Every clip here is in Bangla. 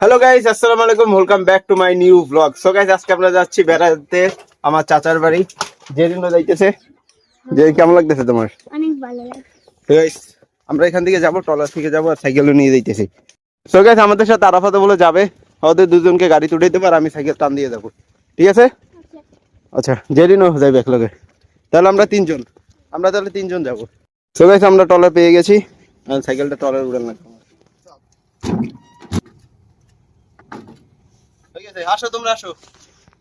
হ্যালো গাইস, আসসালামু আলাইকুম, welcome back to my new blog. So guys, আজকে আমরা যাচ্ছি বেড়াতে আমার চাচার বাড়ি। জেরিনও যাইতেছে। যে কেমন লাগতেছে তোমার? অনেক ভালো লাগে। তো গাইস, আমরা এখান থেকে যাবো, টলার থেকে যাবো, আর সাইকেলও নিয়ে যাইতেছি। সো গাইস, আমাদের সাথে আরাফাতে বলে যাবে, ওদের দুজনকে গাড়িতে উঠাইতে পারে, আমি সাইকেল টান দিয়ে যাবো, ঠিক আছে? আচ্ছা, জেরিনও যাইবে একলগে। তাহলে আমরা তিনজন যাবো। সো গাইস, আমরা টলার পেয়ে গেছি, আর সাইকেলটা টলার উড়ান লাগবে। ঠিক আছে, আসো তোমরা আসো।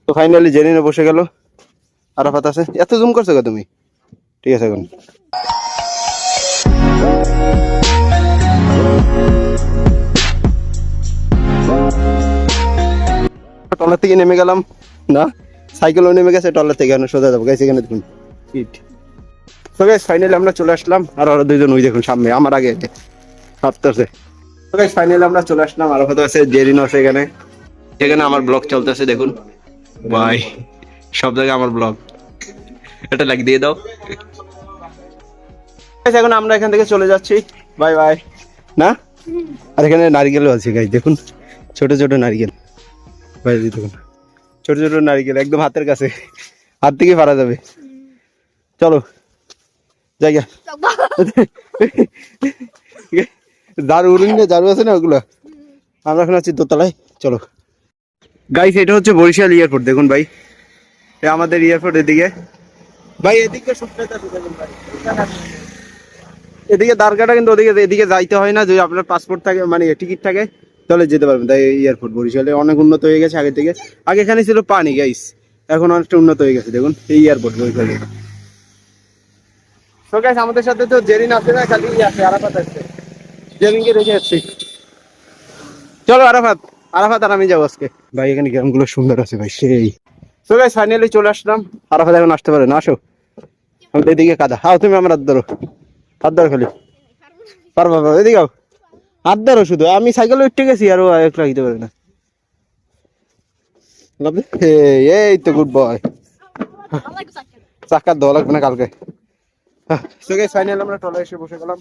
তো ফাইনালি জেরিনে বসে গেল, আরাফাত আছে। এত জুম করছো গো তুমি? ঠিক আছে, এখন টলার থেকে নেমে গেলাম না, সাইকেলও নেমে গেছে টলার থেকে, এখন সোজা যাবো। গাইস এখানে দেখুন ইট। তো গাইস ফাইনালি আমরা চলে আসলাম, আর ওরা দুইজন ওই দেখুন সামনে আমার আগে হাঁটতেছে। তো গাইস ফাইনালি আমরা চলে আসলাম, আরাফাত আছে, জেরিনও আছে এখানে। এখানে আমার ব্লগ চলতেছে দেখুন ভাই, সব জায়গায় আমার ব্লগ, এটা লাইক দিয়ে দাও। এখন আমরা এখান থেকে চলে যাচ্ছি, বাই বাই না। আর এখানে নারকেলও আছে গাইস, দেখুন ছোট ছোট নারকেল ভাই, দেখুন ছোট ছোট নারকেল একদম হাতের কাছে, হাত থেকে পারা যাবে। চলো জায়গা দারু উড়ুন, দারু আছে না ওগুলো। আমরা এখন আছি দোতলায়, চলো গাইস। এটা হচ্ছে বরিশাল এয়ারপোর্ট, দেখুন ভাই, আমাদের এয়ারপোর্ট এদিকে ভাই, এদিকে এদিকে দ্বারকাটা, কিন্তু এদিকে যাইতে হয় না। যদি আপনার পাসপোর্ট থাকে, মানে টিকিট থাকে, তাহলে যেতে পারবেন। তাই এয়ারপোর্ট বরিশালে অনেক উন্নত হয়ে গেছে আগে থেকে। আগে এখানে ছিল পানি গাইস, এখন অনেকটা উন্নত হয়ে গেছে দেখুন এই এয়ারপোর্ট বরিশালে। তো গাইস, আমাদের সাথে তো জেরিন আছে না, খালি আছে আরাফাত আছে। জেরিনকে রেখে যাচ্ছি, চলো আরাফাত আর আমি যাবো আজকে। ভাই এখানে গ্রামগুলো সুন্দর আছে ভাই, সেই। তো গাইস ফাইনালি চলে আসলাম, আরাফাত এখন আসতে পারে না, আসো। আমাদের এদিকে কাদা, হাও তুমি আমার হাত ধরো খালি, পারবা এদিকে আও। হাত ধরো শুধু, আমি সাইকেলে উঠে গেছি, আরো এক রাখতে পারে না। এই তো গুড বয়, চাকা ধোয়া লাগবে না কালকে। তো গাইস ফাইনালি আমরা টলে এসে বসে গেলাম।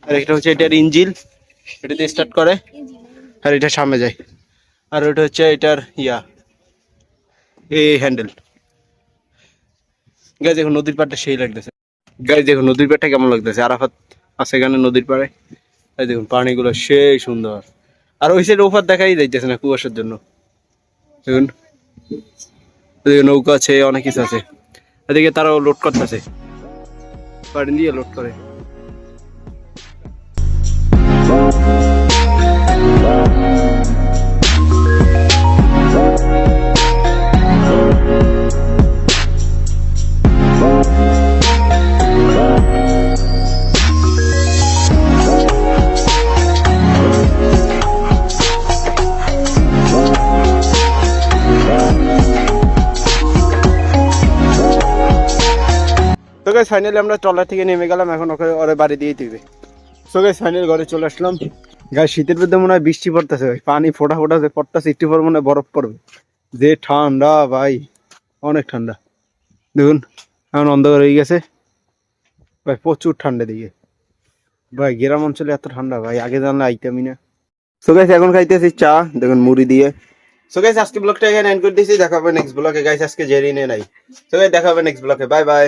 আর এটা হচ্ছে এটার ইঞ্জিন, এটা দিয়ে স্টার্ট করে, আর এটা সামনে যায়। আর ওটা হচ্ছে এটার এই হ্যান্ডেল। গাইস দেখুন নদীর পাড়টা সেই লাগতেছে। গাইস দেখুন নদীর পাড়টা কেমন লাগতেছে, আরাফাত আছে এখানে নদীর পাড়ে। এই দেখুন পানিগুলো সেই সুন্দর, আর ওই সাইড ওপার দেখাই যাইতেছে না কুয়াশার জন্য। দেখুন নৌকা আছে, অনেক কিছু আছে। এদিকে তারাও লোড করতেছে, পানি দিয়ে লোড করে। তো গাইস ফাইনালি আমরা ট্রলার থেকে নেমে গেলাম, এখন ওকে ওরে বাড়ি দিয়ে দিবে। সো গাইস ফাইনালি ঘরে চলে আসলাম। গাইস শীতের মধ্যে মনে হয় বৃষ্টি পড়তেছে, পানি ফোটা ফোটা যে পড়তেছে, একটু পর মনে হয় বরফ পড়বে। যে ঠান্ডা ভাই, অনেক ঠান্ডা। দেখুন এখন অন্ধকার হয়ে গেছে ভাই, প্রচুর ঠান্ডা দিকে ভাই। গ্রাম অঞ্চলে এত ঠান্ডা ভাই, আগে জানলে আইতামই না। সো গাইস এখন খাইতেছি চা, দেখুন মুড়ি দিয়ে। সো গাইস আজকে ব্লগটা এখানে এন্ড করে দিয়েছি, দেখা হবে নেক্সট ব্লগে গাইস। আজকে জেরিনে নাই, সো গাইস দেখা হবে নেক্সট ব্লগে, বাই বাই।